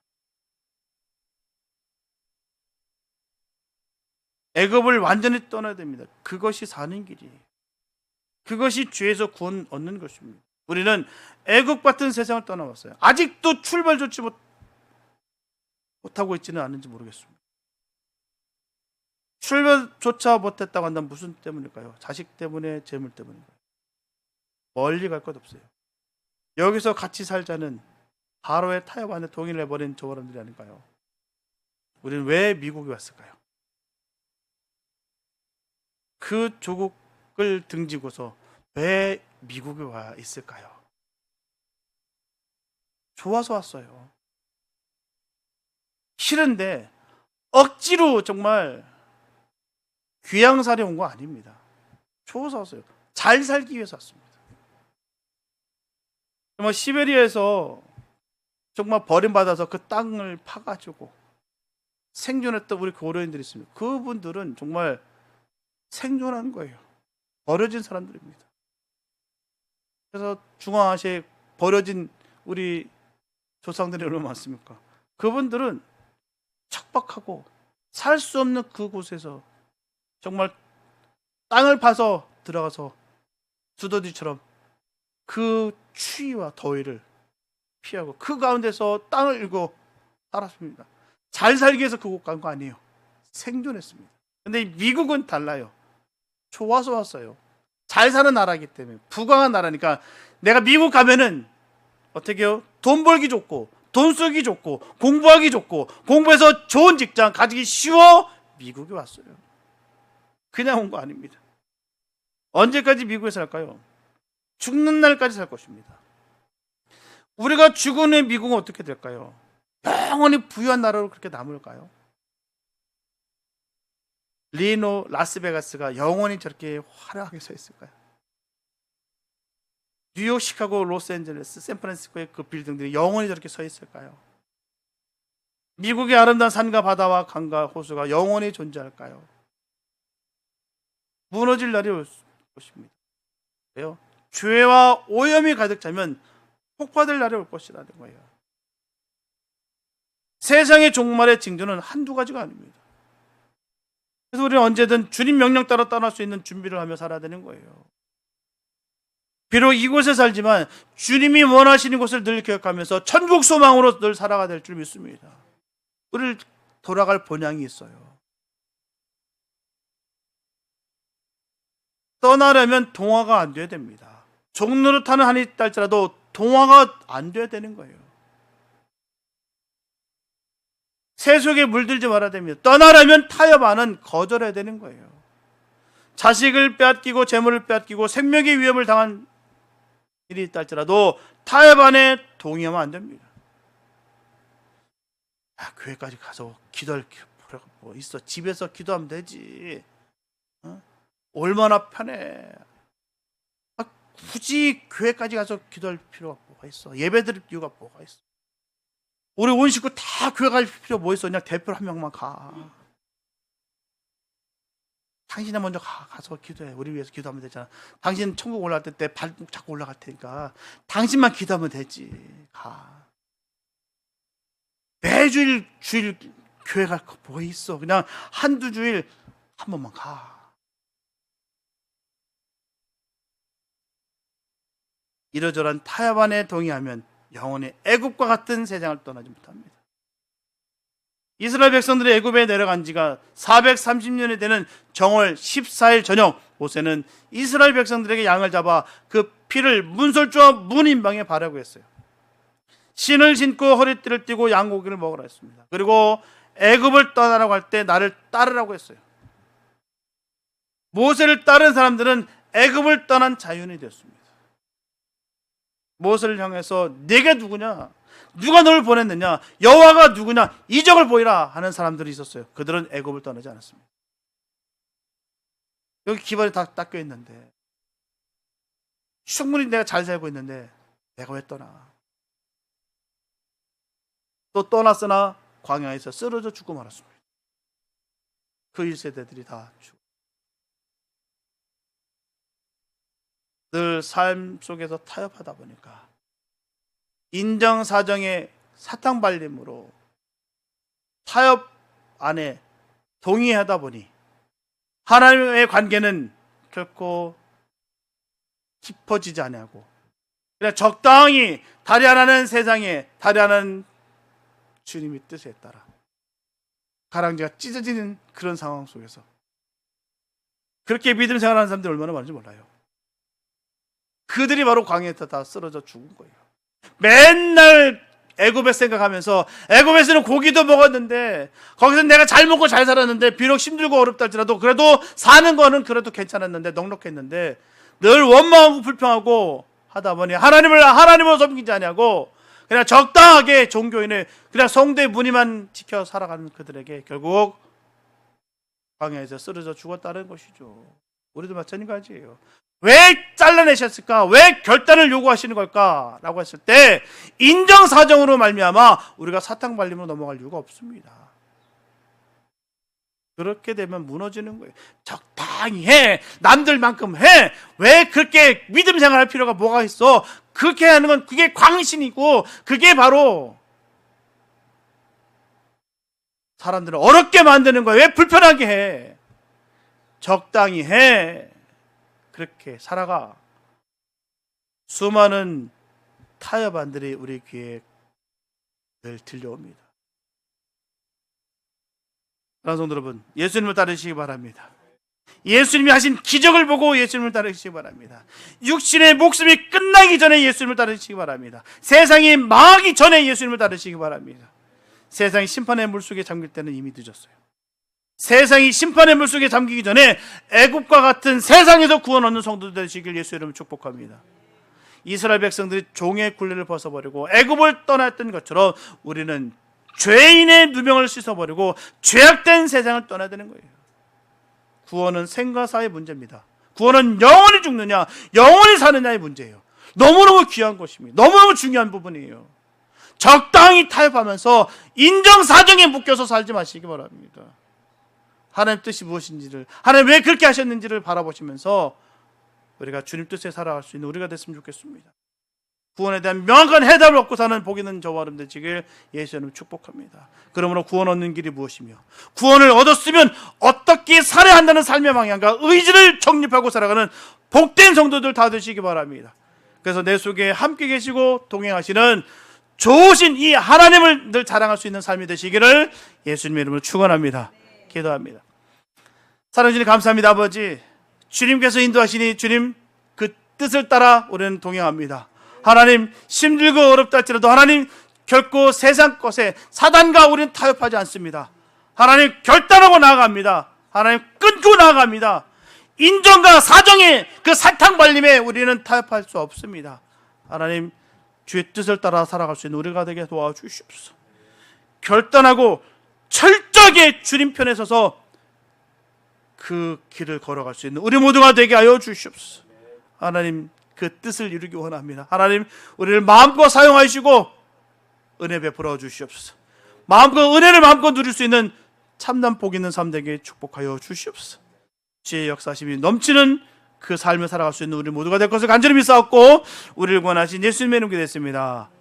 Speaker 1: 애굽을 완전히 떠나야 됩니다. 그것이 사는 길이에요. 그것이 죄에서 구원 얻는 것입니다. 우리는 애굽 같은 세상을 떠나왔어요. 아직도 출발조차 못하고 있지는 않은지 모르겠습니다. 출발조차 못했다고 한다면 무슨 때문일까요? 자식 때문에, 재물 때문일까요? 멀리 갈 것 없어요. 여기서 같이 살자는 바로의 타협 안에 동의를 해버린 저 사람들이 아닐까요? 우리는 왜 미국에 왔을까요? 그 조국을 등지고서 왜 미국에 와 있을까요? 좋아서 왔어요. 싫은데 억지로 정말 귀양살이 온 거 아닙니다. 좋아서 왔어요. 잘 살기 위해서 왔습니다. 정말 시베리아에서 정말 버림받아서 그 땅을 파가지고 생존했던 우리 고려인들이 있습니다. 그분들은 정말 생존한 거예요. 버려진 사람들입니다. 그래서 중앙아시아에 버려진 우리 조상들이 얼마나 많습니까? 그분들은 척박하고 살 수 없는 그곳에서 정말 땅을 파서 들어가서 두더지처럼 그 추위와 더위를 피하고 그 가운데서 땅을 일고 살았습니다. 잘 살기 위해서 그곳 간 거 아니에요. 생존했습니다. 근데 미국은 달라요. 좋아서 왔어요. 잘 사는 나라이기 때문에, 부강한 나라니까 내가 미국 가면은 어떻게 해요? 돈 벌기 좋고 돈 쓰기 좋고 공부하기 좋고 공부해서 좋은 직장 가지기 쉬워. 미국에 왔어요. 그냥 온 거 아닙니다. 언제까지 미국에 살까요? 죽는 날까지 살 것입니다. 우리가 죽은 후에 미국은 어떻게 될까요? 영원히 부유한 나라로 그렇게 남을까요? 리노, 라스베가스가 영원히 저렇게 화려하게 서 있을까요? 뉴욕, 시카고, 로스앤젤레스, 샌프란시스코의 그 빌딩들이 영원히 저렇게 서 있을까요? 미국의 아름다운 산과 바다와 강과 호수가 영원히 존재할까요? 무너질 날이 올 것입니다. 왜요? 죄와 오염이 가득 차면 폭파될 날이 올 것이라는 거예요. 세상의 종말의 징조는 한두 가지가 아닙니다. 그래서 우리는 언제든 주님 명령 따라 떠날 수 있는 준비를 하며 살아야 되는 거예요. 비록 이곳에 살지만 주님이 원하시는 곳을 늘 기억하면서 천국 소망으로 늘 살아가야 될 줄 믿습니다. 우리를 돌아갈 본향이 있어요. 떠나려면 동화가 안 돼야 됩니다. 종로를 타는 한이 있다 할지라도 동화가 안 돼야 되는 거예요. 새 속에 물들지 말아야 됩니다. 떠나려면 타협 안은 거절해야 되는 거예요. 자식을 빼앗기고 재물을 빼앗기고 생명의 위협을 당한 일이 있다 할지라도 타협 안에 동의하면 안 됩니다. 교회까지 가서 기도할 필요가 뭐 있어. 집에서 기도하면 되지. 얼마나 편해. 굳이 교회까지 가서 기도할 필요가 뭐가 있어. 예배 드릴 이유가 뭐가 있어. 우리 온 식구 다 교회 갈 필요 뭐 있어. 그냥 대표 한 명만 가. 당신이 먼저 가서 기도해. 우리 위해서 기도하면 되잖아. 당신 천국 올라갈 때 발목 잡고 올라갈 테니까 당신만 기도하면 되지. 가. 매주일 주일 교회 갈 거 뭐 있어. 그냥 한두 주일 한 번만 가. 이러저러한 타협 안에 동의하면 영원히 애굽과 같은 세상을 떠나지 못합니다. 이스라엘 백성들이 애굽에 내려간 지가 430년이 되는 정월 14일 저녁, 모세는 이스라엘 백성들에게 양을 잡아 그 피를 문설주와 문인방에 바르고 했어요. 신을 신고 허리띠를 띠고 양고기를 먹으라 했습니다. 그리고 애굽을 떠나라고 할 때 나를 따르라고 했어요. 모세를 따른 사람들은 애굽을 떠난 자연이 되었습니다. 모세를 향해서 네가 누구냐? 누가 너를 보냈느냐? 여호와가 누구냐? 이적을 보이라 하는 사람들이 있었어요. 그들은 애굽을 떠나지 않았습니다. 여기 기반이 다 닦여 있는데 충분히 내가 잘 살고 있는데 내가 왜 떠나? 또 떠났으나 광야에서 쓰러져 죽고 말았습니다. 그 1세대들이 다 죽고 늘 삶 속에서 타협하다 보니까 인정사정의 사탕발림으로 타협 안에 동의하다 보니 하나님의 관계는 결코 깊어지지 아니하고 그냥 적당히 다리 하나는 세상에 다리 하나는 주님의 뜻에 따라 가랑지가 찢어지는 그런 상황 속에서 그렇게 믿음 생활하는 사람들이 얼마나 많은지 몰라요. 그들이 바로 광야에서 다 쓰러져 죽은 거예요. 맨날 애굽에 생각하면서 애굽에서는 고기도 먹었는데 거기서 내가 잘 먹고 잘 살았는데 비록 힘들고 어렵다 할지라도 그래도 사는 거는 그래도 괜찮았는데 넉넉했는데 늘 원망하고 불평하고 하다 보니 하나님을 섬기지 아니하고 그냥 적당하게 종교인의 그냥 성도의 무늬만 지켜 살아가는 그들에게 결국 광야에서 쓰러져 죽었다는 것이죠. 우리도 마찬가지예요. 왜 잘라내셨을까? 왜 결단을 요구하시는 걸까? 라고 했을 때 인정사정으로 말미암아 우리가 사탕발림으로 넘어갈 이유가 없습니다. 그렇게 되면 무너지는 거예요. 적당히 해. 남들만큼 해. 왜 그렇게 믿음 생활할 필요가 뭐가 있어? 그렇게 하는 건 그게 광신이고 그게 바로 사람들을 어렵게 만드는 거예요. 왜 불편하게 해? 적당히 해. 그렇게 살아가. 수많은 타협안들이 우리 귀에 늘 들려옵니다. 사랑하는 성도 여러분, 예수님을 따르시기 바랍니다. 예수님이 하신 기적을 보고 예수님을 따르시기 바랍니다. 육신의 목숨이 끝나기 전에 예수님을 따르시기 바랍니다. 세상이 망하기 전에 예수님을 따르시기 바랍니다. 세상이 심판의 물속에 잠길 때는 이미 늦었어요. 세상이 심판의 물속에 잠기기 전에 애굽과 같은 세상에서 구원 얻는 성도들 되시길 예수 이름으로 축복합니다. 이스라엘 백성들이 종의 굴레를 벗어버리고 애굽을 떠났던 것처럼 우리는 죄인의 누명을 씻어버리고 죄악된 세상을 떠나야 되는 거예요. 구원은 생과 사의 문제입니다. 구원은 영원히 죽느냐 영원히 사느냐의 문제예요. 너무너무 귀한 것입니다. 너무너무 중요한 부분이에요. 적당히 타협하면서 인정사정에 묶여서 살지 마시기 바랍니다. 하나님 뜻이 무엇인지를, 하나님 왜 그렇게 하셨는지를 바라보시면서 우리가 주님 뜻에 살아갈 수 있는 우리가 됐으면 좋겠습니다. 구원에 대한 명확한 해답을 얻고 사는 복 있는 저와 여러분 되시길 예수 이름으로 축복합니다. 그러므로 구원 얻는 길이 무엇이며 구원을 얻었으면 어떻게 살아야 한다는 삶의 방향과 의지를 정립하고 살아가는 복된 성도들 다 되시기 바랍니다. 그래서 내 속에 함께 계시고 동행하시는 좋으신 이 하나님을 늘 자랑할 수 있는 삶이 되시기를 예수님 이름으로 축원합니다. 기도합니다. 사랑하는 주님 감사합니다. 아버지, 주님께서 인도하시니 주님 그 뜻을 따라 우리는 동행합니다. 하나님, 힘들고 어렵다 할지라도 하나님 결코 세상 것에 사단과 우리는 타협하지 않습니다. 하나님 결단하고 나아갑니다. 하나님 끊고 나아갑니다. 인정과 사정의 그 사탕 발림에 우리는 타협할 수 없습니다. 하나님, 주의 뜻을 따라 살아갈 수 있는 우리가 되게 도와주시옵소서. 결단하고 철저하게 주님 편에 서서 그 길을 걸어갈 수 있는 우리 모두가 되게 하여 주시옵소서. 하나님, 그 뜻을 이루기 원합니다. 하나님, 우리를 마음껏 사용하시고 은혜 베풀어 주시옵소서. 마음껏 은혜를 마음껏 누릴 수 있는 참담 복 있는 삶 되게 축복하여 주시옵소서. 지혜의 역사심이 넘치는 그 삶을 살아갈 수 있는 우리 모두가 될 것을 간절히 믿사옵고 우리를 구원하신 예수님의 이름으로 기도했습니다.